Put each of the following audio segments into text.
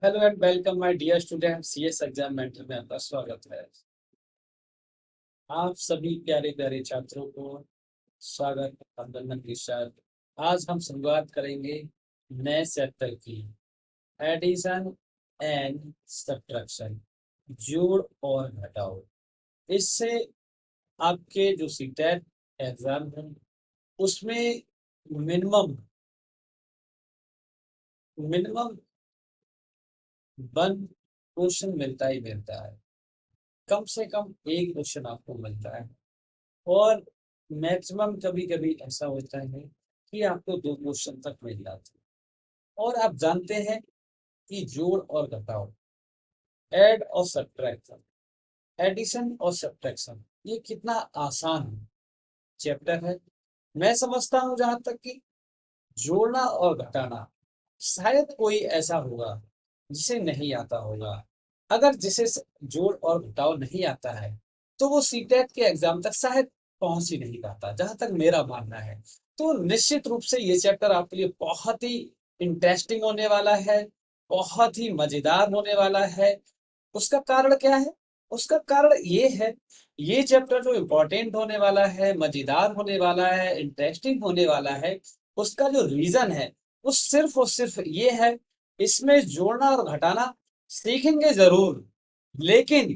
Hello and welcome my dear student. CS exam mentor में आपका स्वागत है। आप सभी प्यारे प्यारे छात्रों को स्वागत अभिनंदन के साथ आज हम शुरुआत करेंगे नए चैप्टर की, एडिशन एंड सब्ट्रैक्शन, जोड़ और घटाव। इससे आपके जो सीटेट एग्जाम है उसमें मिनिमम मिनिमम वन क्वेश्चन मिलता ही मिलता है। कम से कम एक क्वेश्चन आपको मिलता है और मैक्सिमम कभी कभी ऐसा होता है कि आपको दो क्वेश्चन तक मिल जाते हैं। और आप जानते हैं कि जोड़ और घटाव, ऐड और सब्ट्रैक्शन, एडिशन और सब्ट्रैक्शन, ये कितना आसान चैप्टर है। मैं समझता हूं जहां तक कि जोड़ना और घटाना शायद कोई ऐसा होगा जिसे नहीं आता होगा। अगर जिसे जोड़ और घटाव नहीं आता है तो वो सीटेट के एग्जाम तक शायद पहुंच ही नहीं पाता, जहां तक मेरा मानना है। तो निश्चित रूप से ये चैप्टर आपके लिए बहुत ही इंटरेस्टिंग होने वाला है, बहुत ही मजेदार होने वाला है। उसका कारण क्या है? उसका कारण ये है, ये चैप्टर जो इम्पोर्टेंट होने वाला है, मजेदार होने वाला है, इंटरेस्टिंग होने वाला है, उसका जो रीजन है वो सिर्फ और सिर्फ ये है, इसमें जोड़ना और घटाना सीखेंगे जरूर, लेकिन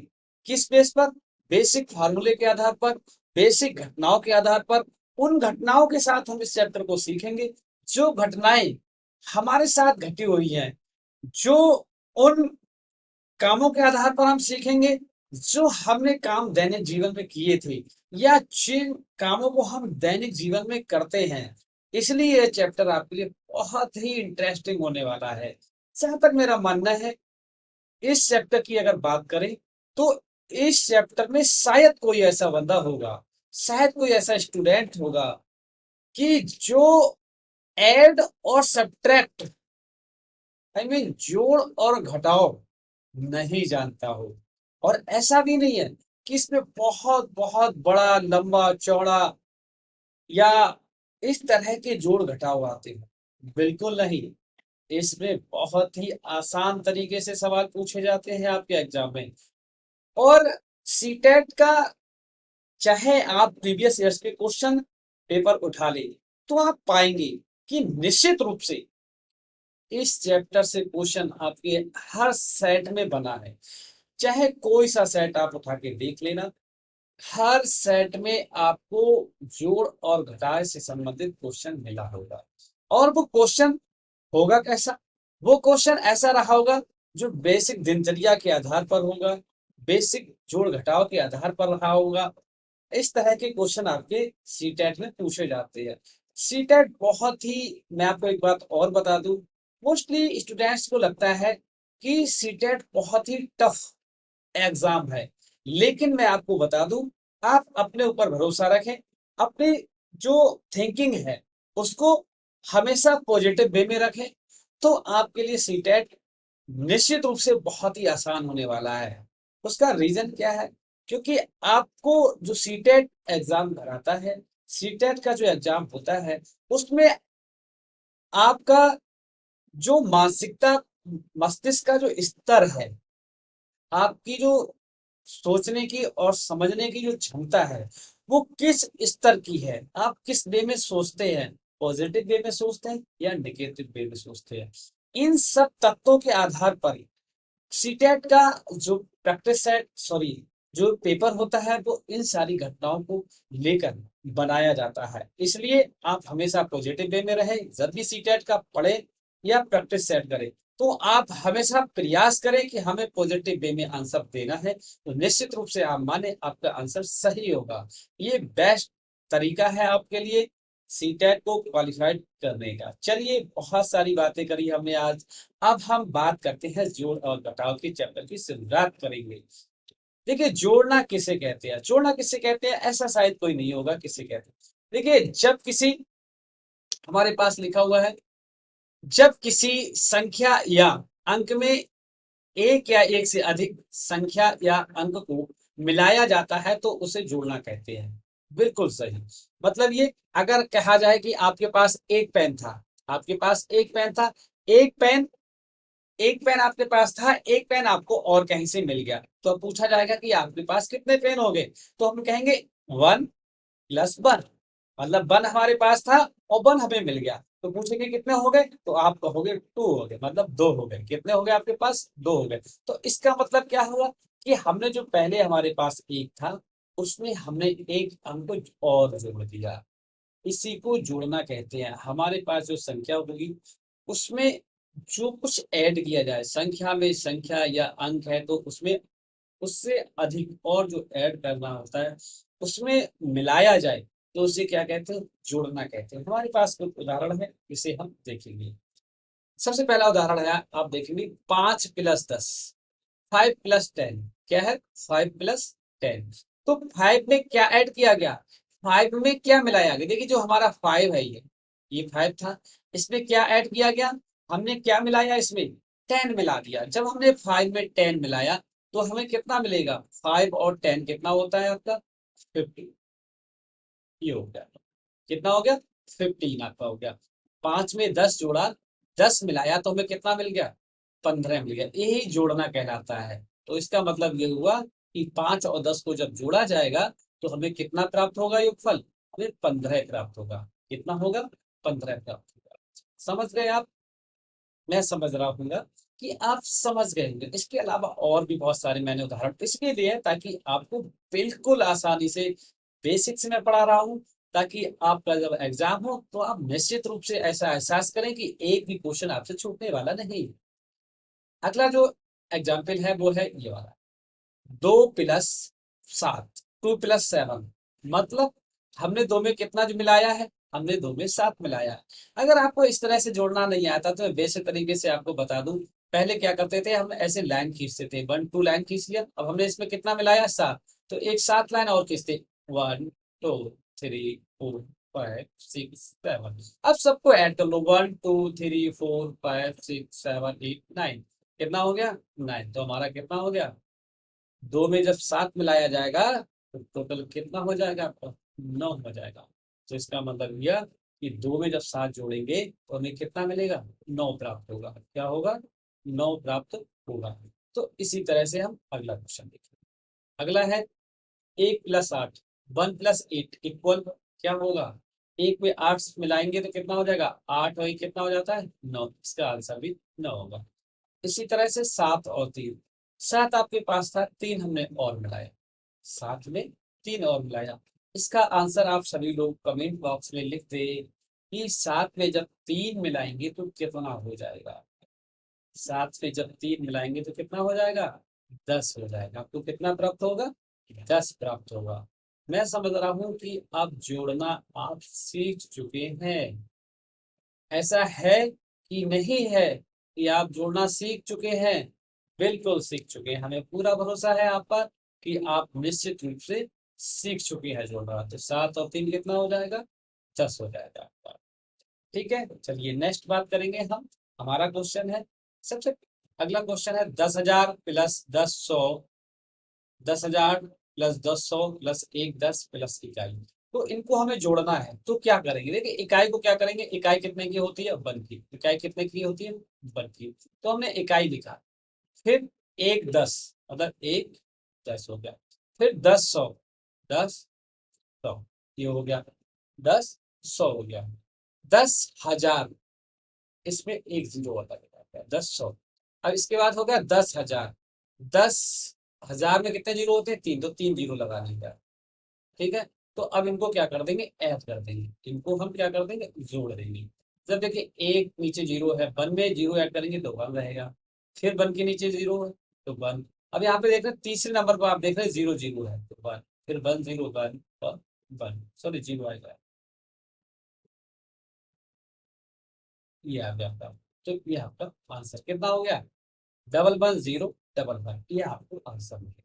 किस बेस पर? बेसिक फार्मूले के आधार पर, बेसिक घटनाओं के आधार पर। उन घटनाओं के साथ हम इस चैप्टर को सीखेंगे जो घटनाएं हमारे साथ घटी हुई हैं, जो उन कामों के आधार पर हम सीखेंगे जो हमने काम दैनिक जीवन में किए थे या जिन कामों को हम दैनिक जीवन में करते हैं। इसलिए यह चैप्टर आपके लिए बहुत ही इंटरेस्टिंग होने वाला है। जहां तक मेरा मानना है, इस चैप्टर की अगर बात करें तो इस चैप्टर में शायद कोई ऐसा बंदा होगा, शायद कोई ऐसा स्टूडेंट होगा कि जो ऐड और सब्ट्रैक्ट, आई मीन जोड़ और घटाव नहीं जानता हो। और ऐसा भी नहीं है कि इसमें बहुत बहुत बड़ा लंबा चौड़ा या इस तरह के जोड़ घटाव आते हैं, बिल्कुल नहीं। इसमें बहुत ही आसान तरीके से सवाल पूछे जाते हैं आपके एग्जाम में। और सीटेट का, चाहे आप प्रीवियस ईयर्स के क्वेश्चन पेपर उठा ले तो आप पाएंगे कि निश्चित रूप से इस चैप्टर से क्वेश्चन आपके हर सेट में बना है। चाहे कोई सा सेट आप उठा के देख लेना, हर सेट में आपको जोड़ और घटाव से संबंधित क्वेश्चन मिला होगा। और वो क्वेश्चन होगा कैसा? वो क्वेश्चन ऐसा रहा होगा जो बेसिक दिनचर्या के आधार पर होगा, बेसिक जोड़ घटाव के आधार पर रहा होगा। इस तरह के क्वेश्चन आपके सीटेट में पूछे जाते हैं। सीटेट बहुत ही, मैं आपको एक बात और बता दूं, मोस्टली स्टूडेंट्स को लगता है कि सीटेट बहुत ही टफ एग्जाम है, लेकिन मैं आपको बता दूं, आप अपने ऊपर भरोसा रखें, अपनी जो थिंकिंग है उसको हमेशा पॉजिटिव वे में रखें, तो आपके लिए सीटेट निश्चित रूप से बहुत ही आसान होने वाला है। उसका रीजन क्या है? क्योंकि आपको जो सीटेट एग्जाम कराता है, सीटेट का जो एग्जाम होता है, उसमें आपका जो मानसिकता, मस्तिष्क का जो स्तर है, आपकी जो सोचने की और समझने की जो क्षमता है, वो किस स्तर की है, आप किस वे में सोचते हैं, पॉजिटिव वे में सोचते हैं या नेगेटिव वे में सोचते हैं। इन सब तत्वों के आधार पर सीटेट का जो प्रैक्टिस सेट, सॉरी, जो पेपर होता है वो इन सारी घटनाओं को लेकर बनाया जाता है। इसलिए आप हमेशा पॉजिटिव वे में रहे, जब भी सीटेट का पढ़े या प्रैक्टिस सेट करें तो आप हमेशा प्रयास करें कि हमें पॉजिटिव वे में आंसर देना है, तो निश्चित रूप से आप माने आपका आंसर सही होगा। ये बेस्ट तरीका है आपके लिए सीटेट को क्वालिफाइड करने का। चलिए, बहुत सारी बातें करी हमने आज, अब हम बात करते हैं जोड़ और घटाव के चैप्टर की शुरुआत करेंगे। देखिए, जोड़ना किसे कहते हैं, जोड़ना किसे कहते हैं, ऐसा शायद कोई नहीं होगा किसे कहते हैं। देखिए, जब किसी, हमारे पास लिखा हुआ है, जब किसी संख्या या अंक में एक या एक से अधिक संख्या या अंक को मिलाया जाता है तो उसे जोड़ना कहते हैं। बिल्कुल सही। मतलब ये, अगर कहा जाए कि आपके पास एक पेन था, आपके पास एक पेन था, एक पेन एक पेन आपके पास था, एक पेन आपको और कहीं से मिल गया, तो अब पूछा जाएगा कि आपके पास कितने पेन हो गए, तो हम कहेंगे 1 + 1, मतलब 1 हमारे पास था और 1 हमें मिल गया, तो पूछेंगे कितने हो गए, तो आप कहोगे 2 हो गए, मतलब 2 हो गए। कितने हो गए आपके पास? 2 हो गए। तो इसका मतलब क्या हुआ कि हमने जो पहले हमारे पास एक था, उसमें हमने एक अंक और जोड़ दिया। इसी को जोड़ना कहते हैं। हमारे पास जो संख्या होगी उसमें जो कुछ ऐड किया जाए, संख्या में संख्या या अंक है तो उसमें उससे अधिक और जो ऐड करना होता है उसमें मिलाया जाए, तो उसे क्या कहते हैं? जोड़ना कहते हैं। हमारे पास कुछ उदाहरण है, इसे हम देखेंगे। सबसे पहला उदाहरण है, आप देखेंगे 5 + 10, 5 + 10 क्या है? 5 + 10। तो 5 में क्या ऐड किया गया? 5 में क्या मिलाया गया? देखिए जो हमारा 5 है, ये 5 था, इसमें क्या ऐड किया गया? हमने क्या मिलाया? इसमें 10 मिला दिया। जब हमने 5 में 10 मिलाया तो हमें कितना मिलेगा? 5 और 10 कितना होता है आपका? 15। ये हो गया। कितना हो गया? 15 आपका हो गया। 5 में 10 जोड़ा, 10 मिलाया तो हमें कितना मिल गया? 15 मिल गया। यही जोड़ना कहलाता है। तो इसका मतलब ये हुआ कि 5 और 10 को जब जोड़ा जाएगा तो हमें कितना प्राप्त होगा? योगफल हमें 15 प्राप्त होगा। कितना होगा? 15 प्राप्त होगा। समझ गए आप? मैं समझ रहा हूँ कि आप समझ गए होंगे। इसके अलावा और भी बहुत सारे मैंने उदाहरण इसलिए दिए हैं ताकि आपको बिल्कुल आसानी से, बेसिक्स में पढ़ा रहा हूँ, ताकि आपका जब एग्जाम हो तो आप निश्चित रूप से ऐसा एहसास करें कि एक भी क्वेश्चन आपसे छूटने वाला नहीं। अगला जो एग्जाम्पल है वो है ये वाला, 2 + 7, 2 + 7, मतलब हमने दो में कितना जो मिलाया है? हमने दो में 7 मिलाया है। अगर आपको इस तरह से जोड़ना नहीं आता तो मैं बेसिक तरीके से आपको बता दूं। पहले क्या करते थे? हम ऐसे लाइन खींचते थे, 1 2 लाइन खींच लिया, अब हमने इसमें कितना मिलाया? 7, तो एक 7 लाइन और खींचते, 1 2 3 4 5 6 7। अब सबको ऐड कर लो, 1 2 3 4 5 6 7 8 9, कितना हो गया? 9। तो हमारा कितना हो गया? दो में जब 7 मिलाया जाएगा तो टोटल कितना हो जाएगा आपका? 9 हो जाएगा। तो इसका मतलब यह कि दो में जब 7 जोड़ेंगे तो हमें कितना मिलेगा? 9 प्राप्त होगा। क्या होगा? 9 प्राप्त होगा। तो इसी तरह से हम अगला क्वेश्चन देखेंगे। अगला है 1 + 8, 1 + 8 इक्वल क्या होगा? एक में 8 मिलाएंगे तो कितना हो जाएगा? 8 और 1 कितना हो जाता है? 9। इसका आंसर भी 9 होगा। इसी तरह से 7 और 3, 7 आपके पास था, 3 हमने और मिलाया, 7 में 3 और मिलाया। इसका आंसर आप सभी लोग कमेंट बॉक्स में लिख दे कि 7 में जब 3 मिलाएंगे तो कितना हो जाएगा? 7 में जब 3 मिलाएंगे तो कितना हो जाएगा? 10 हो जाएगा। आपको कितना प्राप्त होगा? 10 प्राप्त होगा। मैं समझ रहा हूं कि आप जोड़ना आप सीख चुके हैं। ऐसा है कि नहीं है कि आप जोड़ना सीख चुके हैं? बिल्कुल सीख चुके हैं। हमें पूरा भरोसा है आप पर कि आप निश्चित रूप से सीख चुके हैं जोड़ना। तो 7 और 3 कितना हो जाएगा? 10 हो जाएगा आपका। ठीक है, चलिए नेक्स्ट बात करेंगे हम। हमारा क्वेश्चन है, सबसे अगला क्वेश्चन है 10,000 + 10,100, 10,000 + 10,100 + 1 10 + इकाई। तो इनको हमें जोड़ना है तो क्या करेंगे? देखिए इकाई को क्या करेंगे, इकाई कितने की होती है? 1 की। इकाई कितने की होती है? 1 की। तो हमने इकाई लिखा, फिर 1 10, मतलब 1 10 हो गया, फिर 10 100, 10 100, ये हो गया, 10 100 हो गया। 10,000, इसमें एक जीरो आता है, 10 100। अब इसके बाद हो गया 10,000, 10,000 में कितने जीरो होते हैं? 3, तो 3 जीरो लगा लेंगे। ठीक है, तो अब इनको क्या कर देंगे? ऐड कर देंगे। इनको हम क्या कर देंगे? जोड़ देंगे। जब देखिए एक नीचे जीरो है, 1 में जीरो ऐड करेंगे तो 1 रहेगा, फिर 1 के नीचे जीरो है तो 1। अब यहाँ पे देख रहे हैं तीसरे नंबर पर, आप देख रहे हैं जीरो जीरो है तो 1, फिर 1 0 1 और 1, सॉरी जीरो आएगा। ये आ गया आपका। तो ये आपका आंसर कितना हो गया? 11 0 11, ये आपको आंसर मिलेगा।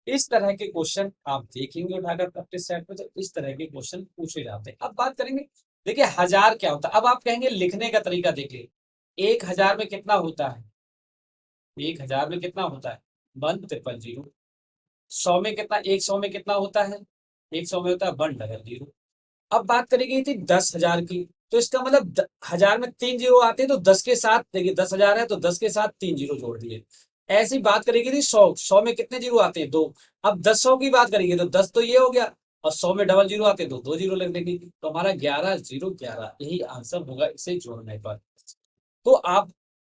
इस तरह के क्वेश्चन आप देखेंगे उठाकर प्रैक्टिस सेट पे, तो इस तरह के क्वेश्चन पूछे जाते हैं। अब बात करेंगे, देखिए हजार क्या होता है। अब आप कहेंगे लिखने का तरीका देखिए, 1,000 में कितना होता है? 1,000 में कितना होता है? 1 0 0 0। 100 में कितना? 100 में कितना होता है? 100 में होता है 1 0 0 0। अब बात करेंगे थी 10,000 की, तो इसका मतलब 1000 में 3 जीरो आते हैं, तो 10 के साथ देखिए 10,000 है तो 10 के साथ 3 जीरो जोड़ दिए। ऐसी बात करेगी थी 100 में कितने जीरो आते हैं? 2। अब 10 100 की बात करेंगे तो 10 तो ये हो गया, और 100 में डबल जीरो आते हैं तो 2 जीरो लग देंगे, तो हमारा 11 0 11 यही आंसर होगा इसे जोड़ने पर। तो आप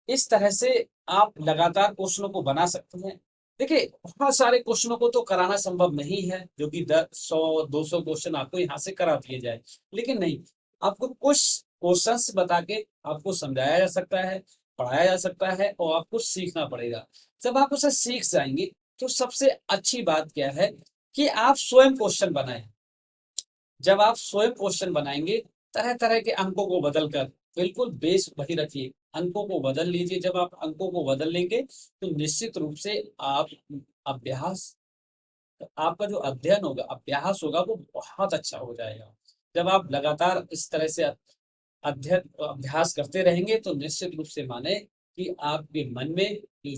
इस तरह से आप लगातार क्वेश्चनों को बना सकते हैं। देखिए बहुत सारे क्वेश्चनों को तो कराना संभव नहीं है, जो कि 100 200 क्वेश्चन आपको यहाँ से करा दिए जाए, लेकिन नहीं, आपको कुछ क्वेश्चंस बता के आपको समझाया जा सकता है, पढ़ाया जा सकता है, और आपको सीखना पड़ेगा। जब आप उसे सीख जाएंगे तो सबसे अच्छी बात क्या है कि आप स्वयं क्वेश्चन बनाएं। जब आप स्वयं क्वेश्चन बनाएंगे तरह तरह के अंकों को बदल कर, बिल्कुल बेस वही रखिए, अंकों को बदल लीजिए। जब आप अंकों को बदल लेंगे तो निश्चित रूप से आप अभ्यास, आपका जो अध्ययन होगा, अभ्यास होगा, वो बहुत अच्छा हो जाएगा। जब आप लगातार इस तरह से अध्ययन अभ्यास करते रहेंगे तो निश्चित रूप से माने कि आपके मन में जो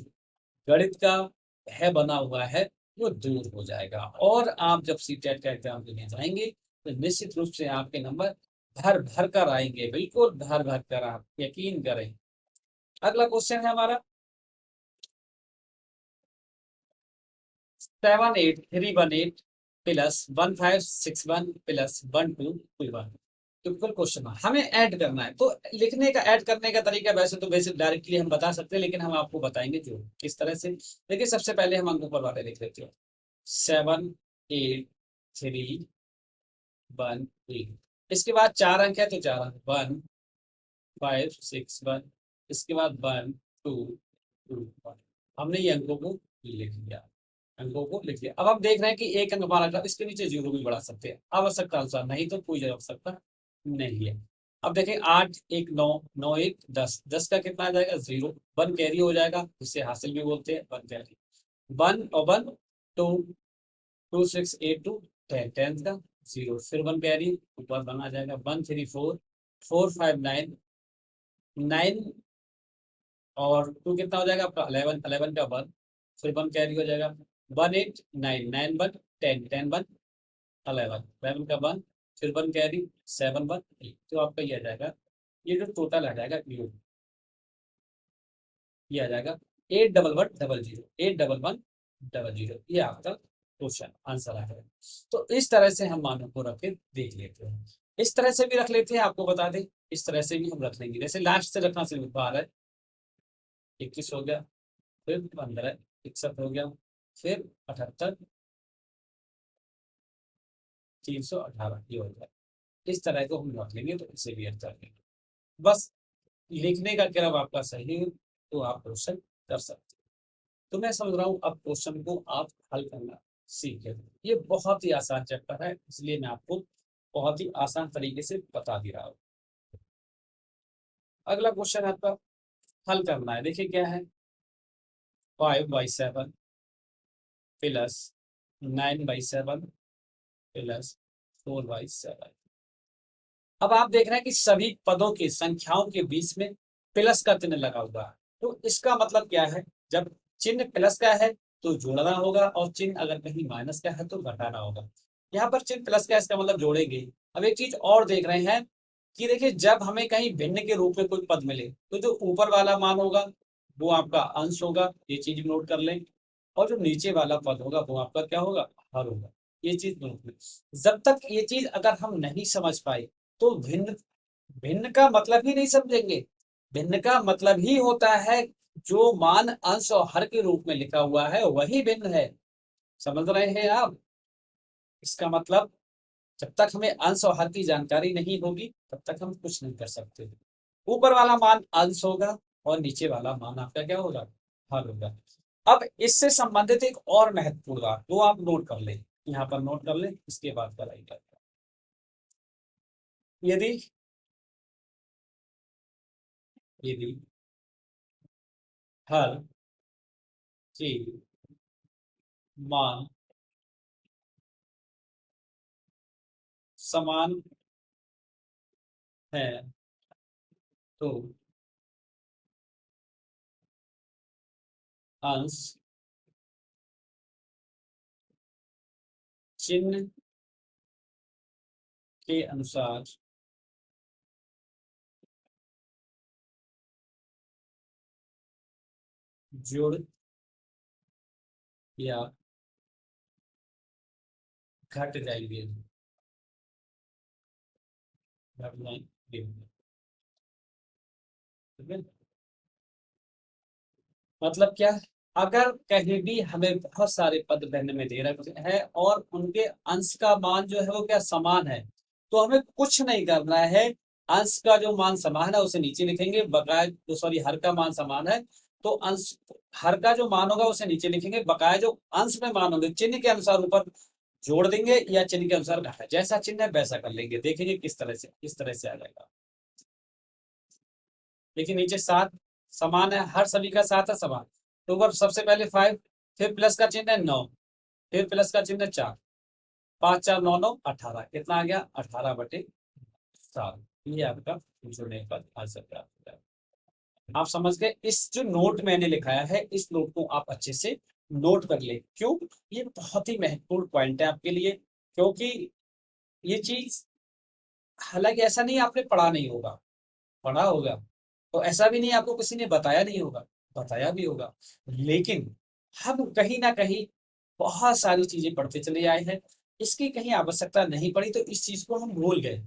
गणित का भय बना हुआ है वो दूर हो जाएगा, और आप जब सीटेट का एग्जाम देने जाएंगे तो निश्चित रूप से आपके नंबर भर भर कर आएंगे, बिल्कुल भर भर कर, आप यकीन करें। अगला क्वेश्चन है हमारा 78318 प्लस 1561 प्लस 1221। टिपिकल क्वेश्चन है, हमें ऐड करना है। तो लिखने का, ऐड करने का तरीका वैसे तो वैसे डायरेक्टली हम बता सकते हैं, लेकिन हम आपको बताएंगे जो किस तरह से। देखिए सबसे पहले हम अंकों पर वाले लिख लेते हैं। 78318। इसके बाद 4 अंक है तो 4 अंक, 1561, इसके बाद 1221। हमने ये अंकों को लिख लिया, अंकों को लिख लिया। अब हम देख रहे हैं कि एक अंक हमारा था, इसके नीचे जीरो भी बढ़ा सकते हैं आवश्यकता अनुसार, नहीं तो कोई आवश्यकता नहीं है। अब देखें 8 1 9, 9 1 10, 10 का कितना आ जाएगा? 0। 1 कैरी हो जाएगा, जिसे हासिल भी बोलते हैं, 1 कैरी। 1 और 1 2, 2 6 8 2 10, 10 का 0, फिर 1 कैरी, ऊपर 1 आ जाएगा। 1 3 4, 4 5 9, 9 और 2 कितना हो जाएगा आपका? 11, 11 का 1, फिर 1 कैरी हो जाएगा। 1 8 9, 9 1 10, 10 1 11, 11 का 1, फिर 1 कैरी, 7 1 8, तो आपका ये आ जाएगा, ये जो टोटल आ जाएगा ये आ जाएगा 8 1 1 0 0, 8 1 1 0 0, ये आपका क्वेश्चन आंसर आ जाएगा। तो इस तरह से हम मानों को रख के देख लेते हैं, इस तरह से भी रख लेते हैं, आपको बता दें इस तरह से भी हम रख लेंगे। जैसे लास्ट से रखना से 12 21 हो गया, फिर 15 61 हो गया, फिर 78 318, ये हो गया। इस तरह को हम रख लेंगे तो इसे भी अच्छा लेंगे। बस लिखने का क्रम आपका सही है तो आप क्वेश्चन कर सकते हैं। तो मैं समझ रहा हूँ अब क्वेश्चन को आप हल करना सीख गए। ये बहुत ही आसान चैप्टर है, इसलिए मैं आपको बहुत ही आसान तरीके से बता दे रहा हूँ। अगला क्वेश्चन आपका हल करना है, देखिए क्या है। 5/7 प्लस 9/7 प्लस 4/7। अब आप देख रहे हैं कि सभी पदों के, संख्याओं के बीच में प्लस का चिन्ह लगा हुआ है, तो इसका मतलब क्या है? जब चिन्ह प्लस का है तो जोड़ना होगा, और चिन्ह अगर कहीं माइनस का है तो घटाना होगा। यहाँ पर चिन्ह प्लस का है, इसका मतलब जोड़ेंगे। अब एक चीज और देख रहे हैं कि देखिए जब हमें कहीं भिन्न के रूप में कोई पद मिले तो जो ऊपर वाला मान होगा वो आपका अंश होगा, ये चीज नोट कर लें, और जो नीचे वाला पद होगा वो आपका क्या होगा? हर होगा, ये चीज नोट लें। जब तक ये चीज अगर हम नहीं समझ पाए तो भिन्न, भिन्न का मतलब ही नहीं समझेंगे। भिन्न का मतलब ही होता है जो मान अंश और हर के रूप में लिखा हुआ है वही भिन्न है। समझ रहे हैं आप? इसका मतलब जब तक हमें अंश और हर की जानकारी नहीं होगी तब तक हम कुछ नहीं कर सकते। ऊपर वाला मान अंश होगा और नीचे वाला मान आपका क्या होगा? हर होगा। अब इससे संबंधित एक और महत्वपूर्ण बात वो आप नोट कर लें, यहाँ पर नोट कर लें, इसके बाद कराइएगा। यदि यदि हर की मान समान है तो अंश चिन्ह के अनुसार जुड़ या घट जाएंगे, घट जाएंगे, ठीक है। मतलब क्या, अगर कहीं भी हमें बहुत सारे पद बनने में दे रखे हैं और उनके अंश का मान जो है वो क्या समान है, तो हमें कुछ नहीं करना है। अंश का जो मान समान है उसे नीचे लिखेंगे, बकाया तो सॉरी हर का मान समान है, तो अंश हर का जो मान होगा उसे नीचे लिखेंगे, बकाया जो अंश में मान होंगे चिन्ह के अनुसार ऊपर जोड़ देंगे या चिन्ह के अनुसार घटा, जैसा चिन्ह है वैसा कर लेंगे, देखेंगे किस तरह से आ जाएगा। देखिए नीचे सात समान है, हर सभी का सात है समान, तो ऊपर सबसे पहले फाइव, फिर प्लस का चिन्ह है नौ, फिर प्लस का चिन्ह है चार, पांच चार नौ नौ 18, कितना आ गया 18/7, ये आपका जुड़ने का आंसर प्राप्त हो जाएगा। आप समझ गए, इस जो नोट मैंने लिखाया है इस नोट को आप अच्छे से नोट कर ले, क्यों, ये बहुत ही महत्वपूर्ण पॉइंट है आपके लिए, क्योंकि ये चीज, हालांकि ऐसा नहीं आपने पढ़ा नहीं होगा, पढ़ा होगा, तो ऐसा भी नहीं आपको किसी ने बताया नहीं होगा, बताया भी होगा, लेकिन हम कहीं ना कहीं बहुत सारी चीजें पढ़ते चले आए हैं, इसकी कहीं आवश्यकता नहीं पड़ी तो इस चीज को हम भूल गए।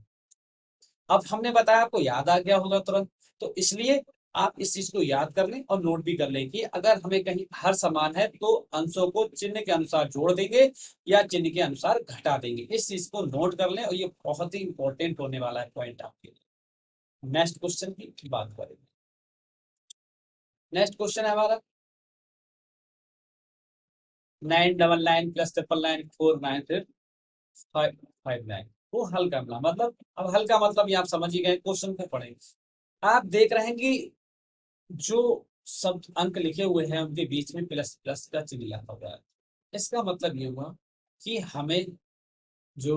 अब हमने बताया आपको याद आ गया होगा तुरंत, तो इसलिए आप इस चीज को याद कर लें और नोट भी कर लें कि अगर हमें कहीं हर समान है तो अंशों को चिन्ह के अनुसार जोड़ देंगे या चिन्ह के अनुसार घटा देंगे, इस चीज को नोट कर लें और ये बहुत ही इंपॉर्टेंट होने वाला है पॉइंट आपके लिए। नेक्स्ट क्वेश्चन की बात करेंगे। नेक्स्ट क्वेश्चन है हमारा 999 + 999 49 फिर 559 वो हल करना, मतलब अब हल का मतलब ये आप समझ ही गए, क्वेश्चन को पढ़ेंगे। आप देख रहे हैं कि जो सब अंक लिखे हुए हैं उनके बीच में प्लस प्लस का चिन्ह लगा हुआ है, इसका मतलब ये हुआ कि हमें जो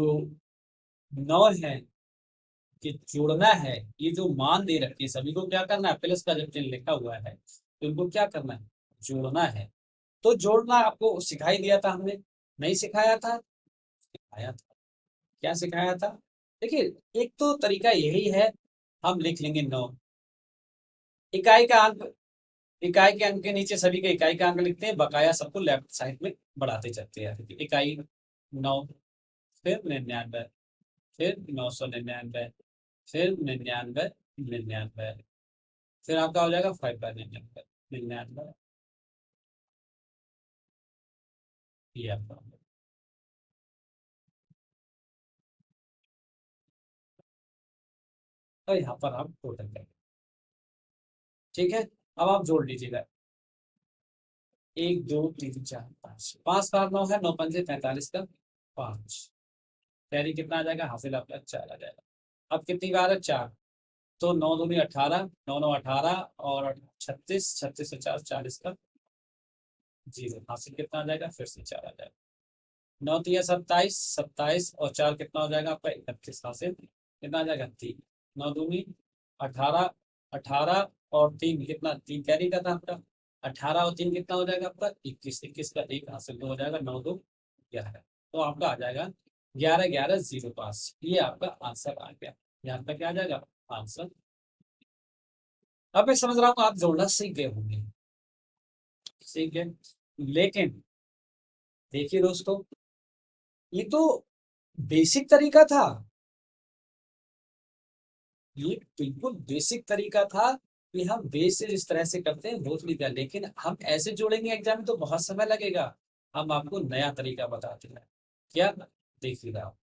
नौ है कि जोड़ना है, ये जो मान दे रखी है सभी को क्या करना है, प्लस का जब चिन्ह लिखा हुआ है तो इनको क्या करना है, जोड़ना है। तो जोड़ना आपको सिखाई दिया था हमने, नहीं सिखाया था, सिखाया था। क्या सिखाया था, देखिए एक तो तरीका यही है, हम लिख लेंगे 9, इकाई का अंक, इकाई के अंक के नीचे सभी के इकाई का अंक लिखते हैं, बकाया सबको लेफ्ट साइड में बढ़ाते चलते हैं, इकाई 9, फिर 99, फिर 999, फिर 99, फिर आपका हो जाएगा 5/99, 99, ये आपका हो गया। और यहाँ पर आप टोटल करेंगे, ठीक है। अब आप जोड़ लीजिएगा, 1 2 3 4 5, 5 बार 9 है, 9 पंजे 45 का 5, कैरी कितना आ जाएगा, हासिल आपका 4 आ जाएगा। अब कितनी बार है, 4, तो 9 दूनी 18, 9 9 18 और 36, 36 से 4 40 का 0, हासिल कितना आ जाएगा, फिर से 4 आ जाएगा। 9 तिया 27, 27 और 4 कितना हो जाएगा आपका 31, हासिल कितना आ जाएगा 3, 9 दूनी 18, 18 और 3 कितना, 3 कैरी का था आपका, 18 और 3 कितना हो जाएगा आपका 21, 21 का 1 हासिल तो हो जाएगा 9 2 11, तो आपका आ जाएगा 11 11 0 5, ये आपका आंसर आ गया, यहाँ तक क्या आ जाएगा आंसर। अब मैं समझ रहा हूँ आप जोड़ना सीख गए होंगे, सीख गए, लेकिन देखिए दोस्तों, ये तो बेसिक तरीका था, ये बिल्कुल बेसिक तरीका था कि हम बेस से जिस तरह से करते हैं वो तरीका, लेकिन हम ऐसे जोड़ेंगे एग्जाम में तो बहुत समय लगेगा, हम आपको नया तरीका बताते हैं। क्या, देखिएगा आप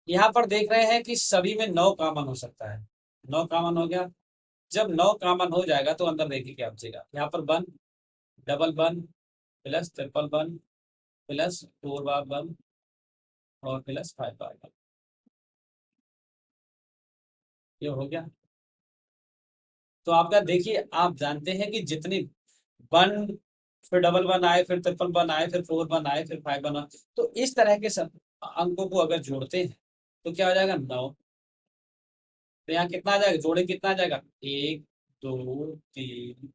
यहाँ पर देख रहे हैं कि सभी में 9 कॉमन हो सकता है, 9 कॉमन हो गया, जब 9 कॉमन हो जाएगा तो अंदर देखिए क्या बचेगा, यहाँ पर 1 डबल 1 प्लस ट्रिपल 1 प्लस 4 बार 1 और प्लस 5 बार 1, ये हो गया। तो आपका देखिए आप जानते हैं कि जितने 1 फिर डबल 1 आए, फिर ट्रिपल 1 आए, फिर 4 1 आए, फिर 5 1 आए, तो इस तरह के सब अंकों को अगर जोड़ते हैं तो क्या हो जाएगा 9, तो यहाँ कितना आ जाएगा, जोड़े कितना आ जाएगा 1 2 3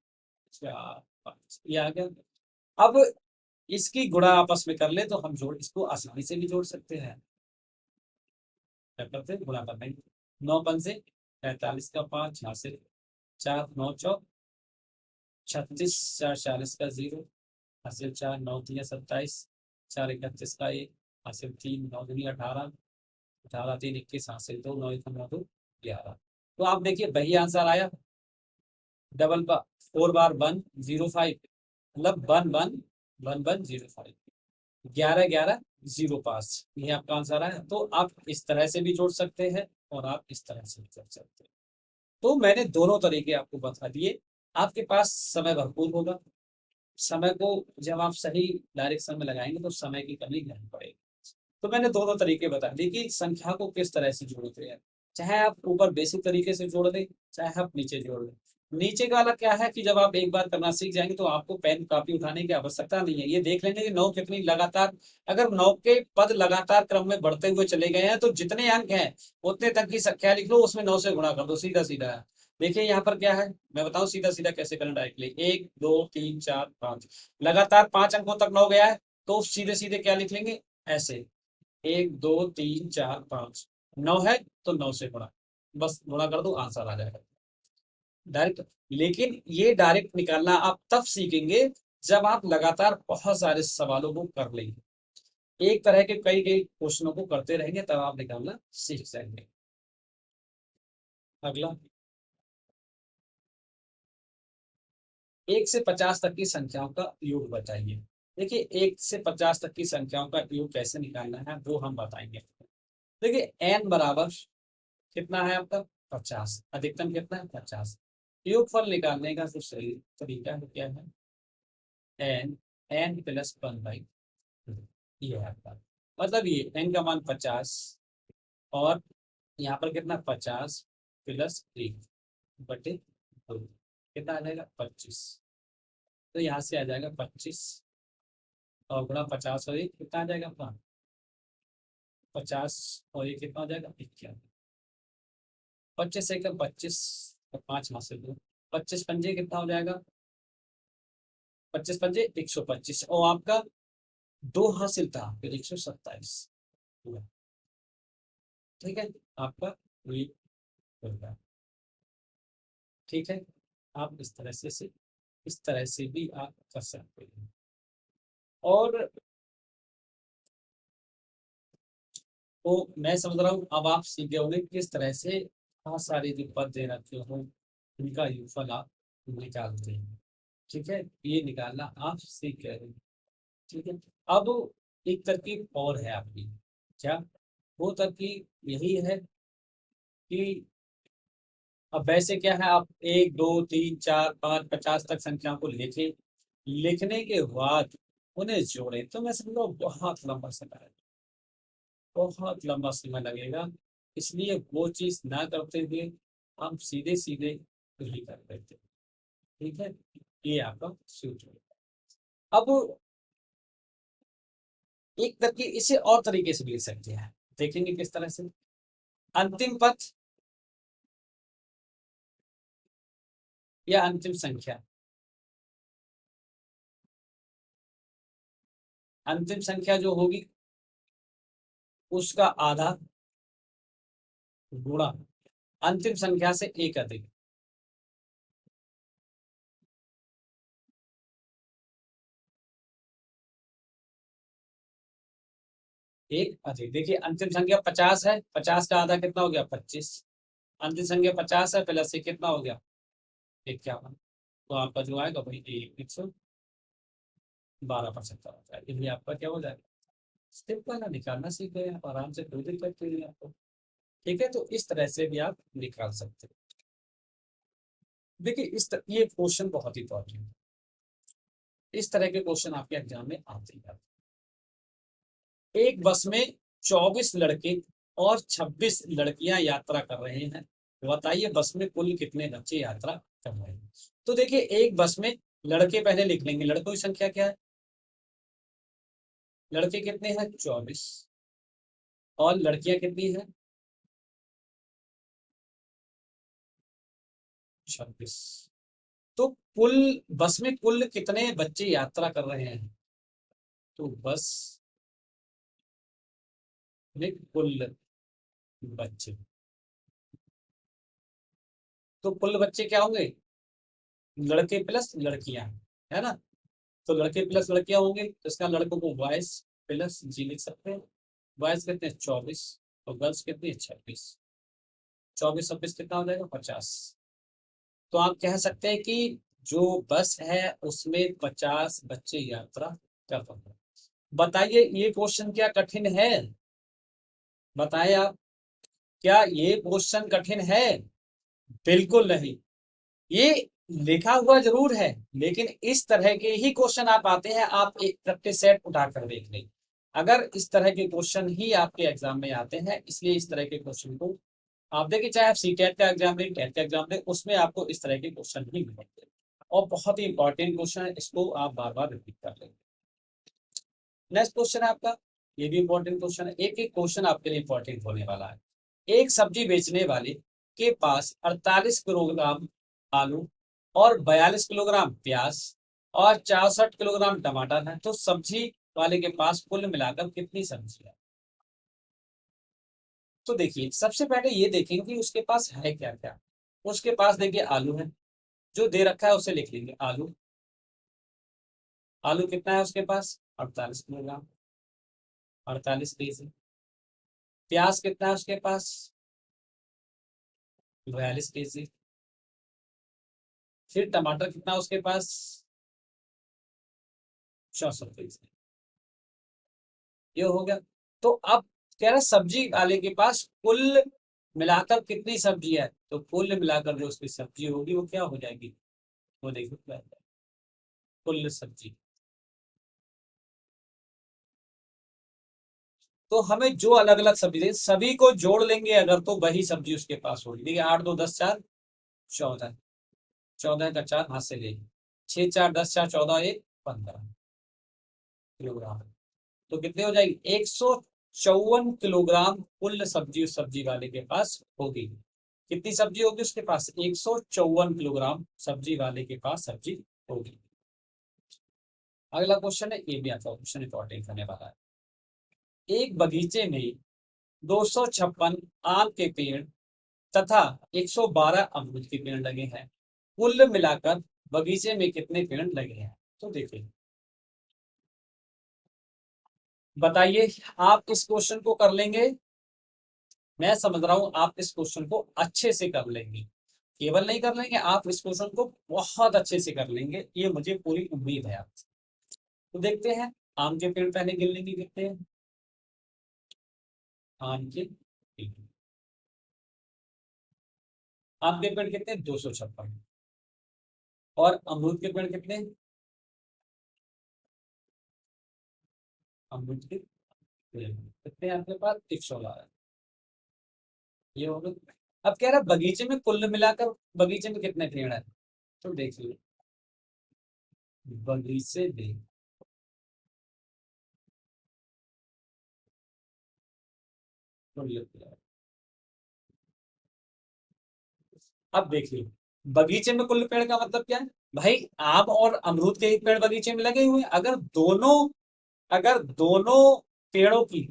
4 5, ये आ गया। अब इसकी गुणा आपस में कर ले तो हम जोड़ इसको आसानी से भी जोड़ सकते हैं, क्या करते हैं गुणा कर लेंगे, 9 पंजे 45 का 5, यहाँ से 4 9 चौक 36 4 40 का 0, हासिल 4 9 3 27, 4 31 का 1, हासिल 3 9 दूनी 18, 18 3 21, हासिल 2 9 1 9 2 11। तो आप देखिए वही आंसर आया। डबल 4 बार 105, मतलब 1 1 1 1 0 5, 11 11 0 5, ये आपका आंसर है। तो आप इस तरह से भी जोड़ सकते हैं और आप इस तरह से भी जोड़ सकते हैं। तो मैंने दोनों तरीके आपको बता दिए। आपके पास समय भरपूर होगा, समय को जब आप सही डायरेक्शन में लगाएंगे तो समय की कमी नहीं पड़ेगी। तो मैंने दोनों तरीके बता दिए कि संख्या को किस तरह से जोड़ते हैं। चाहे आप ऊपर बेसिक तरीके से जोड़ दें, चाहे आप नीचे जोड़ दें। नीचे का वाला क्या है कि जब आप एक बार करना सीख जाएंगे तो आपको पेन कॉपी उठाने की आवश्यकता नहीं है। ये देख लेंगे कि नौ कितनी लगातार, अगर नौ के पद लगातार क्रम में बढ़ते हुए चले गए हैं तो जितने अंक हैं उतने तक की संख्या लिख लो, उसमें 9 से गुणा कर दो, सीधा सीधा है। देखिए यहाँ पर क्या है, मैं बताऊं सीधा सीधा कैसे करना डायरेक्टली। 1 2 3 4 5, लगातार 5 अंकों तक 9 गया है तो सीधे सीधे क्या लिख लेंगे, ऐसे 1 2 3 4 5, 9 है तो 9 से गुणा, बस गुणा कर दो, आंसर आ जाएगा डायरेक्ट। लेकिन ये डायरेक्ट निकालना आप तब सीखेंगे जब आप लगातार बहुत सारे सवालों को कर लेंगे, एक तरह के कई कई क्वेश्चनों को करते रहेंगे, तब आप निकालना सीख जाएंगे। अगला, 1 से 50 तक की संख्याओं का योग बताइए। देखिए 1 से 50 तक की संख्याओं का योग कैसे निकालना है वो हम बताएंगे। देखिए एन बराबर कितना है आपका, 50, अधिकतम कितना है 50। योगफल निकालने का जो सही तरीका है क्या है, एन एन प्लस 1/2, ये है आपका। मतलब ये एन का मान 50 और यहाँ पर कितना 50 प्लस 1/2, कितना आ जाएगा 25। तो यहाँ से आ जाएगा 25 और गुणा 50 और 1 कितना आ जाएगा आपका, 50 और 1 कितना हो जाएगा 51। 25 से 25 और 5 में से 2, 25 पंजे कितना हो जाएगा, 25 पंजे 125, और आपका 2 हासिल था फिर 127। ठीक है, आपका ये होगा। ठीक है, आप इस तरह से भी आप कर सकते हैं। और तो मैं समझ रहा हूँ अब आप सीख गए होंगे किस तरह से बहुत सारे जो पद दे रखे हो उनका योगफल आप निकालते हैं। ठीक है, ये निकालना आप सीख गए हैं। ठीक है, अब एक तरकीब और है आपकी, क्या वो तरकीब यही है कि अब वैसे क्या है, आप 1 2 3 4 5 50 तक संख्याओं को लिखे, लिखने के बाद उन्हें जोड़े तो मैं समझो बहुत लंबा समय लगेगा, बहुत लंबा समय लगेगा। इसलिए वो चीज ना करते हुए हम सीधे सीधे ही कर देते हैं। ठीक है, ये आपका सूत्र है। अब एक तरकीब इसे और तरीके से भी लिख सकते हैं, देखेंगे किस तरह से। अंतिम पद या अंतिम संख्या, अंतिम संख्या जो होगी उसका आधा गुणा अंतिम संख्या से एक अधिक। एक अधिक, देखिए अंतिम संख्या 50 है, 50 का आधा कितना हो गया 25। अंतिम संख्या 50 है प्लस से कितना हो गया 51। तो आपका जो आएगा वही 112% होता है। इसलिए आपका क्या हो जाएगा, स्टेप का ना निकालना सीख गए आप आराम से, कोई दिक्कत नहीं है आपको। ठीक है, तो इस तरह से भी आप निकाल सकते हैं। देखिए ये क्वेश्चन बहुत ही इंपॉर्टेंट है, इस तरह के क्वेश्चन आपके एग्जाम में आते हैं। एक बस में 24 लड़के और 26 लड़कियां यात्रा कर रहे हैं, बताइए बस में कुल कितने बच्चे यात्रा कर रहे हैं। तो देखिए एक बस में लड़के पहले लिख लेंगे, लड़कों की संख्या क्या है, लड़के कितने हैं 24 और लड़कियां कितनी है 26। तो कुल बस में कुल कितने बच्चे यात्रा कर रहे हैं, तो बस में कुल बच्चे, तो कुल बच्चे क्या होंगे लड़के प्लस लड़कियां, है ना। तो लड़के प्लस लड़कियां होंगे तो इसका लड़कों को बॉयज प्लस जी लिख सकते हैं। बॉयज कितने 24 और गर्ल्स कितनी 26। 24 26 कितना हो जाएगा 50। तो आप कह सकते हैं कि जो बस है उसमें 50 बच्चे यात्रा कर रहे हैं। बताइए ये क्वेश्चन क्या कठिन है? बताएं आप, क्या ये क्वेश्चन कठिन है? बिल्कुल नहीं। ये लिखा हुआ जरूर है, लेकिन इस तरह के ही क्वेश्चन आप आते हैं, आप एक प्रैक्टिस सेट उठाकर देख लें। अगर इस तरह के क्वेश्चन ही आपके एग्जाम में आते हैं, इसलिए इस तरह के क्वेश्चन को आप देखिए, चाहे आप सी टेट का एग्जाम दें, टेट का एग्जाम दें, उसमें आपको इस तरह के क्वेश्चन ही मिलेंगे। और बहुत ही इंपॉर्टेंट क्वेश्चन है, इसको आप बार बार रिपीट कर लेंगे। नेक्स्ट क्वेश्चन है आपका, ये भी इंपॉर्टेंट क्वेश्चन है, एक एक क्वेश्चन आपके लिए इंपॉर्टेंट होने वाला है। एक सब्जी बेचने वाले के पास 48 किलोग्राम आलू और 42 किलोग्राम प्याज और 64 किलोग्राम टमाटर है, तो सब्जी वाले के पास कुल मिलाकर कितनी सब्जी है? तो देखिए, सबसे पहले ये देखेंगे कि उसके पास है क्या क्या। उसके पास देखिए आलू है, जो दे रखा है उसे लिख लेंगे आलू। आलू कितना है उसके पास 48 किलोग्राम, 48 केजी। प्याज कितना है उसके पास 42 केजी। फिर टमाटर कितना है उसके पास 64 केजी। ये हो गया। तो अब कह रहा है सब्जी वाले के पास कुल मिलाकर कितनी सब्जी है, तो कुल मिलाकर जो उसकी सब्जी होगी वो क्या हो जाएगी, वो देखो क्या है, कुल सब्जी। तो हमें जो अलग अलग सब्जी दें सभी को जोड़ लेंगे अगर, तो वही सब्जी उसके पास होगी। देखिए 8 2 10 4 14, 14 का 4 हाथ से ले, 6 4 10 4 14 1 15 किलोग्राम। तो कितने हो जाएगी 154 किलोग्राम कुल सब्जी उस सब्जी वाले के पास होगी। कितनी सब्जी होगी उसके पास 154 किलोग्राम सब्जी वाले के पास सब्जी होगी। अगला क्वेश्चन है, ये भी आता क्वेश्चन इंपॉर्टेंट होने वाला है। एक बगीचे में 256 आम के पेड़ तथा 112 अमरूद के पेड़ लगे हैं, कुल मिलाकर बगीचे में कितने पेड़ लगे हैं? तो देखिए, बताइए आप इस क्वेश्चन को कर लेंगे? मैं समझ रहा हूं आप इस क्वेश्चन को अच्छे से कर लेंगे। केवल नहीं कर लेंगे, आप इस क्वेश्चन को बहुत अच्छे से कर लेंगे, ये मुझे पूरी उम्मीद है आपसे। तो देखते हैं, आम के पेड़ पहले गिन लेंगे कितने हैं। आम के पेड़, आम के पेड़ कितने 256। और अमरूद के पेड़ कितने, अमरूद के पेड़ कितने हैं आपके पास 112। ये हो गया। अब कह रहा है बगीचे में कुल मिलाकर बगीचे में कितने पेड़ है, तो देखिए बगीचे में, कुल मिलाकर। अब देखिए, बगीचे में कुल पेड़ का मतलब क्या है भाई, आम और अमरूद के ही पेड़ बगीचे में लगे हुए हैं। अगर दोनों पेड़ों की,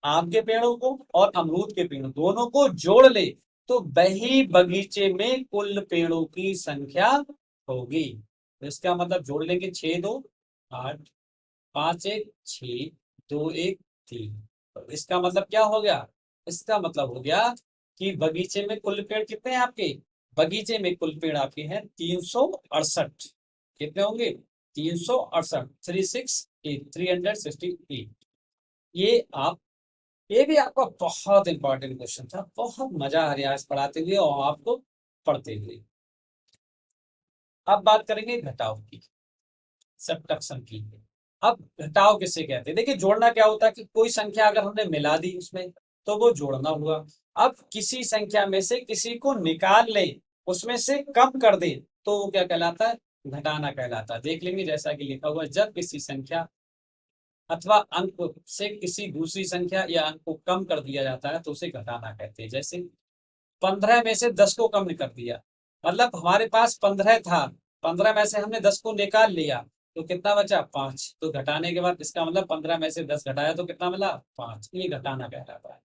आम के पेड़ों को और अमरूद के पेड़ों दोनों को जोड़ ले, तो वही बगीचे में कुल पेड़ों की संख्या होगी। तो इसका मतलब जोड़ लेंगे 6 2 8, 5 1 6 2 1 3। तो इसका मतलब क्या हो गया, इसका मतलब हो गया कि बगीचे में कुल पेड़ कितने हैं आपके, बगीचे में कुल पेड़ आपके हैं 368। कितने होंगे 368, 368। ये आप, ये भी आपका बहुत इंपॉर्टेंट क्वेश्चन था, बहुत मजा आ रहा है इस पढ़ाते हुए और आपको पढ़ते हुए। अब बात करेंगे घटाव की, सब्ट्रैक्शन की। अब घटाव किसे कहते हैं, देखिए जोड़ना क्या होता है कि कोई संख्या अगर हमने मिला दी उसमें, तो वो जोड़ना हुआ। अब किसी संख्या में से किसी को निकाल ले, उसमें से कम कर दे, तो वो क्या कहलाता है, घटाना कहलाता है। देख लेंगे जैसा कि लिखा हुआ है, जब किसी संख्या अथवा अंक से किसी दूसरी संख्या या अंक को कम कर दिया जाता है तो उसे घटाना कहते हैं। जैसे 15 में से 10 को कम कर दिया, मतलब हमारे पास 15 था, 15 में से हमने 10 को निकाल लिया, तो कितना बचा 5। तो घटाने के बाद इसका मतलब 15 में से 10 घटाया तो कितना मिला 5, ये घटाना कहलाता है।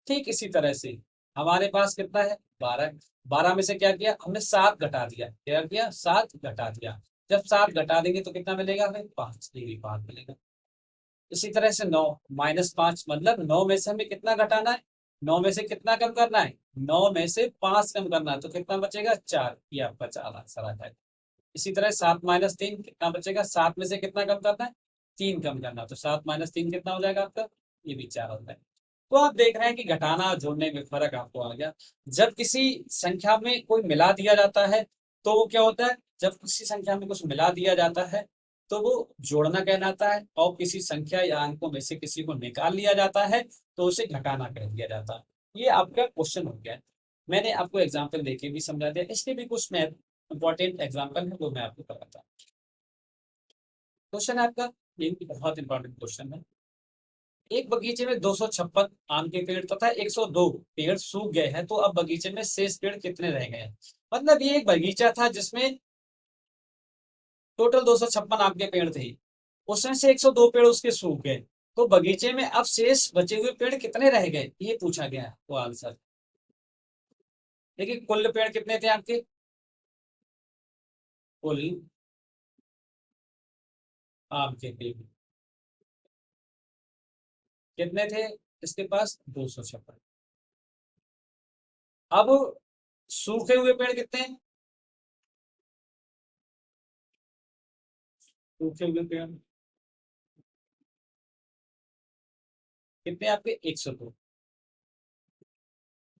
ठीक इसी तरह से हमारे पास कितना है 12। 12 में से क्या किया हमने 7 घटा दिया, क्या किया 7 घटा दिया। जब 7 घटा देंगे तो कितना मिलेगा हमें 5, ये भी 5 मिलेगा। इसी तरह से 9 -5 मतलब 9 में से हमें कितना घटाना है, 9 में से कितना कम करना है, 9 में से 5 कम करना है, तो कितना बचेगा 4, ये आपका 4 आंसर आता है। इसी तरह 7 - 3 कितना बचेगा, 7 में से कितना कम करना है 3 कम करना, तो 7 - 3 कितना हो जाएगा आपका, ये भी 4 होता है। तो आप देख रहे हैं कि घटाना और जोड़ने में फर्क आपको आ गया। जब किसी संख्या में कोई मिला दिया जाता है तो वो क्या होता है, जब किसी संख्या में कुछ मिला दिया जाता है तो वो जोड़ना कहलाता है, और किसी संख्या या अंकों में से किसी को निकाल लिया जाता है तो उसे घटाना कह दिया जाता है। ये आपका क्वेश्चन हो गया। मैंने आपको एग्जाम्पल देके भी समझा दिया, इसके भी कुछ मैथ इंपॉर्टेंट एग्जाम्पल है वो मैं आपको बताता हूँ। क्वेश्चन है आपका, ये भी बहुत इंपॉर्टेंट क्वेश्चन है। एक बगीचे में 256 आम के पेड़ तथा 102 पेड़ सूख गए हैं, तो अब बगीचे में शेष पेड़ कितने रह गए हैं। मतलब ये एक बगीचा था जिसमें टोटल 256 आम के पेड़ थे, उसमें से 102 पेड़ उसके सूख गए, तो बगीचे में अब शेष बचे हुए पेड़ कितने रह गए, ये पूछा गया है वो आंसर। देखिए कुल पेड़ कितने थे आपके, कुल आम के पेड़ कितने थे, इसके पास 256। अब सूखे हुए पेड़ कितने हैं, सूखे हुए पेड़ कितने आपके 102।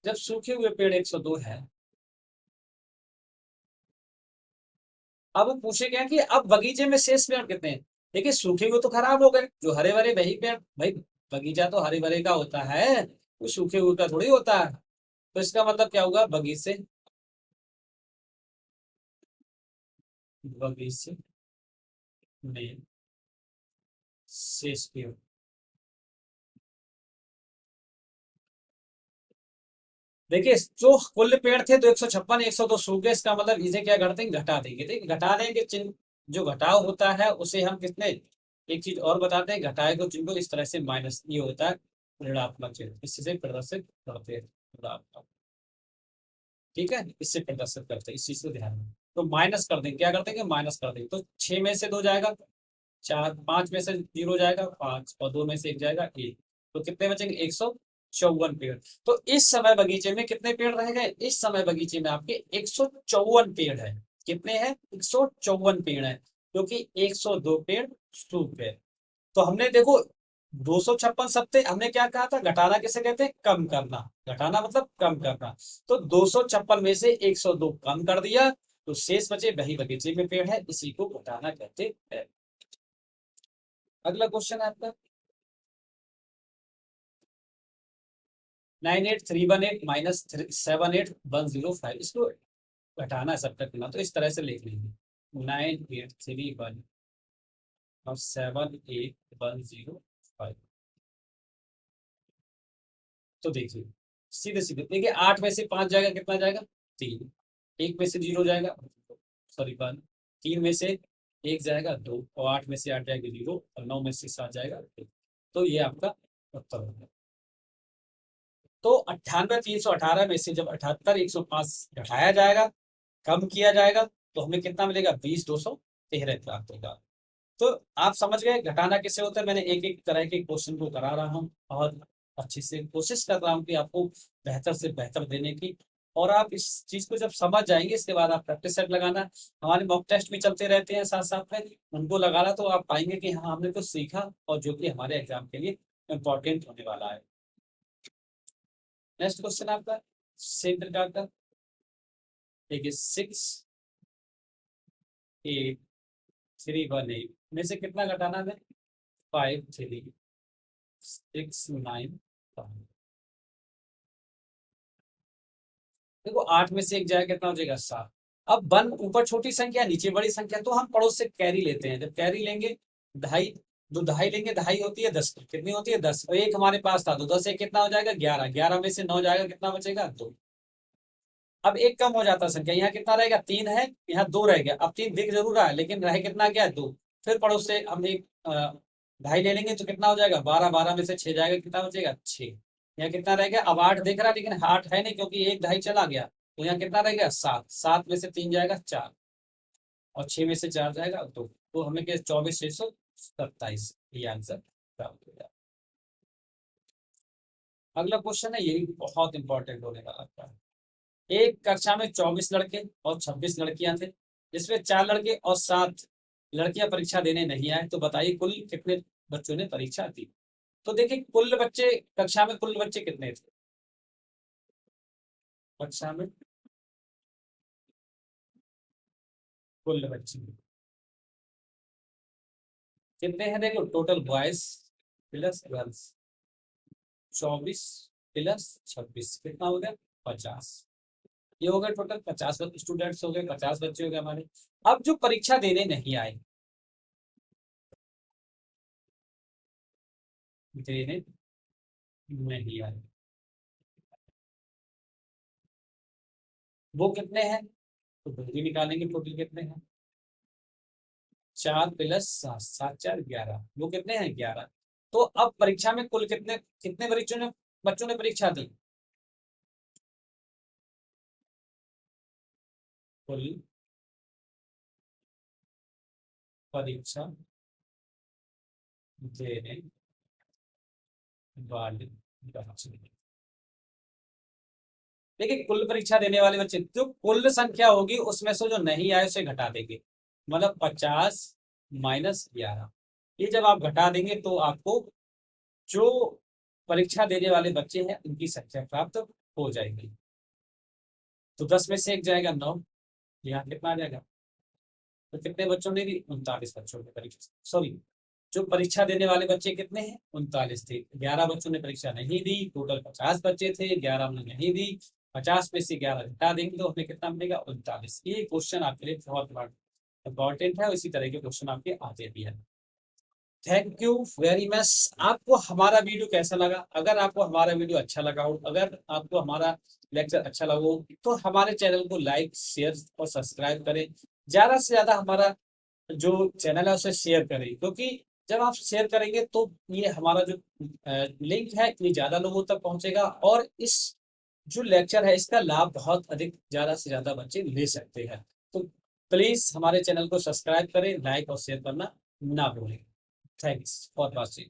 जब सूखे हुए पेड़ 102 है, अब पूछे क्या कि अब बगीचे में शेष पेड़ कितने हैं। देखिए सूखे हुए तो खराब हो गए, जो हरे भरे वही पेड़ भाई, बगीचा तो हरे भरे का होता है, वो सूखे हुए का थोड़ी होता है। तो इसका मतलब क्या होगा, बगीचे बगीचे में शेष पेड़। देखिए जो कुल पेड़ थे तो 156, 102 सूख गए, इसका मतलब इसे क्या करते हैं घटा देंगे। देखिए घटाने के चिन्ह, जो घटाव होता है उसे हम कितने, एक चीज और बताते हैं, घटाए को चिन्ह को इस तरह से माइनस, ये होता है ऋणात्मक चिन्ह, इससे प्रदर्शित करते हैं ऋणात्मक। ठीक है, इससे प्रदर्शित करते हैं, इस चीज को ध्यान में, तो माइनस कर देंगे, क्या कर देंगे माइनस कर देंगे, तो 6 में से 2 जाएगा 4, 5 में से 0 जाएगा 5, और 2 में से 1 जाएगा 1, तो कितने बचेंगे 154 पेड़। तो इस समय बगीचे में कितने पेड़ रह गए, इस समय बगीचे में आपके 154 पेड़ है। कितने हैं 154 पेड़ है, क्योंकि 102 पेड़ सूख गए। तो हमने देखो 256 सब थे, हमने क्या कहा था घटाना किसे कहते हैं, कम करना, घटाना मतलब कम करना। तो 256 में से 102 कम कर दिया, तो शेष बचे वही बगीचे में पेड़ है, इसी को घटाना कहते हैं। अगला क्वेश्चन है आपका 98318 -78105, इसको घटाना है सबका करना, तो इस तरह से लिख लेंगे 9831 और 78105। तो देखिए सीधे सीधे देखिए, 8 में से 5 जाएगा कितना जाएगा 3, 1 में से 0 जाएगा, सॉरी 1, 3 में से 1 जाएगा 2, और 8 में से 8 जाएगा 0, और 9 में से 7 जाएगा 2। तो ये आपका उत्तर होगा। तो 98 318 में से जब 78 105 घटाया जाएगा, कम किया जाएगा, तो हमें कितना मिलेगा 20 213 प्राप्त होगा। तो आप समझ गए घटाना किससे होता है, मैंने एक एक तरह के क्वेश्चन को करा रहा हूँ, और अच्छे से कोशिश कर रहा हूँ कि आपको बेहतर से बेहतर देने की। और आप इस चीज को जब समझ जाएंगे, इसके बाद आप प्रैक्टिस सेट लगाना, हमारे मॉक टेस्ट भी चलते रहते हैं साथ साथ में, उनको लगाना, तो आप पाएंगे कि हाँ हमने कुछ सीखा, और जो कि हमारे एग्जाम के लिए इम्पोर्टेंट होने वाला है। नेक्स्ट क्वेश्चन आपका सेम प्रकार का, देखिए 68318 में से कितना घटाना है, 53695। देखो 8 में से 1 जाएगा कितना हो जाएगा 7। अब वन ऊपर छोटी संख्या नीचे बड़ी संख्या, तो हम पड़ोस से कैरी लेते हैं, जब कैरी लेंगे ढाई, जो ढाई लेंगे, ढाई होती है 10 की, कितनी होती है 10, और एक हमारे पास था तो 10 एक कितना हो जाएगा 11, 11 में से 9 जाएगा कितना बचेगा 2। अब एक कम हो जाता है संख्या, यहाँ कितना रहेगा 3 है, यहाँ 2 रह गया, अब 3 दिख जरूर रहा है लेकिन रह कितना गया 2। फिर पड़ोस से हम एक ढाई ले लेंगे तो कितना हो जाएगा 12, 12 में से 6 जाएगा कितना बचेगा 6। यहाँ कितना रह गया, अब 8 दिख रहा है लेकिन 8 है नहीं क्योंकि 1 ढाई चला गया, तो यहाँ कितना रह गया 7, 7 में से 3 जाएगा 4 और 6 में से 4 जाएगा 2, तो हमें क्या 24,627 ये आंसर प्राप्त हो गया। अगला क्वेश्चन है, यही बहुत इंपॉर्टेंट होने का लगता है। एक कक्षा में 24 लड़के और 26 लड़कियां थे, जिसमें 4 लड़के और 7 लड़कियां परीक्षा देने नहीं आए, तो बताइए कुल कितने बच्चों ने परीक्षा दी। तो देखिए कुल बच्चे, कक्षा में कुल बच्चे कितने थे, कक्षा में कुल बच्चे कितने हैं, देखो total boys plus girls 24 plus 26 कितना हो गया 50, ये हो गए टोटल 50 स्टूडेंट्स हो गए, 50 बच्चे हो गए हमारे। अब जो परीक्षा देने नहीं आए, देने नहीं आए वो कितने हैं, तो जल्दी निकालेंगे टोटल कितने हैं, 4 प्लस 7, 7 4 11, वो कितने हैं 11। तो अब परीक्षा में कुल कितने कितने बच्चों ने परीक्षा दी, कुल परीक्षा देने वाले बच्चे, देखिए कुल परीक्षा देने वाले बच्चे, जो कुल संख्या होगी उसमें से जो नहीं आए उसे घटा देंगे, मतलब 50 - 11, ये जब आप घटा देंगे तो आपको जो परीक्षा देने वाले बच्चे हैं उनकी संख्या प्राप्त हो जाएगी। तो 10 में से 1 जाएगा 9, यहाँ कितना आ जाएगा, तो कितने बच्चों ने दी 39 बच्चों ने परीक्षा, सॉरी जो परीक्षा देने वाले बच्चे कितने हैं 39 थे, 11 बच्चों ने परीक्षा नहीं दी, टोटल 50 बच्चे थे, 11 ने नहीं दी, 50 में से 11 घटा देंगे तो हमें कितना मिलेगा 39। ये क्वेश्चन आपके लिए बहुत इंपॉर्टेंट है, इसी तरह के क्वेश्चन आपके आते भी है। Thank you very much. आपको हमारा वीडियो कैसा लगा, अगर आपको हमारा वीडियो अच्छा लगा हो, अगर आपको हमारा लेक्चर अच्छा लगा हो, तो हमारे चैनल को लाइक शेयर और सब्सक्राइब करें, ज्यादा से ज्यादा हमारा जो चैनल है उसे शेयर करें, क्योंकि जब आप शेयर करेंगे तो ये हमारा जो लिंक है ये ज्यादा लोगों तक पहुंचेगा और इस जो लेक्चर है इसका लाभ बहुत अधिक ज्यादा से ज्यादा बच्चे ले सकते हैं। तो प्लीज हमारे चैनल को सब्सक्राइब करें, लाइक और शेयर करना ना भूलें। Thanks for watching.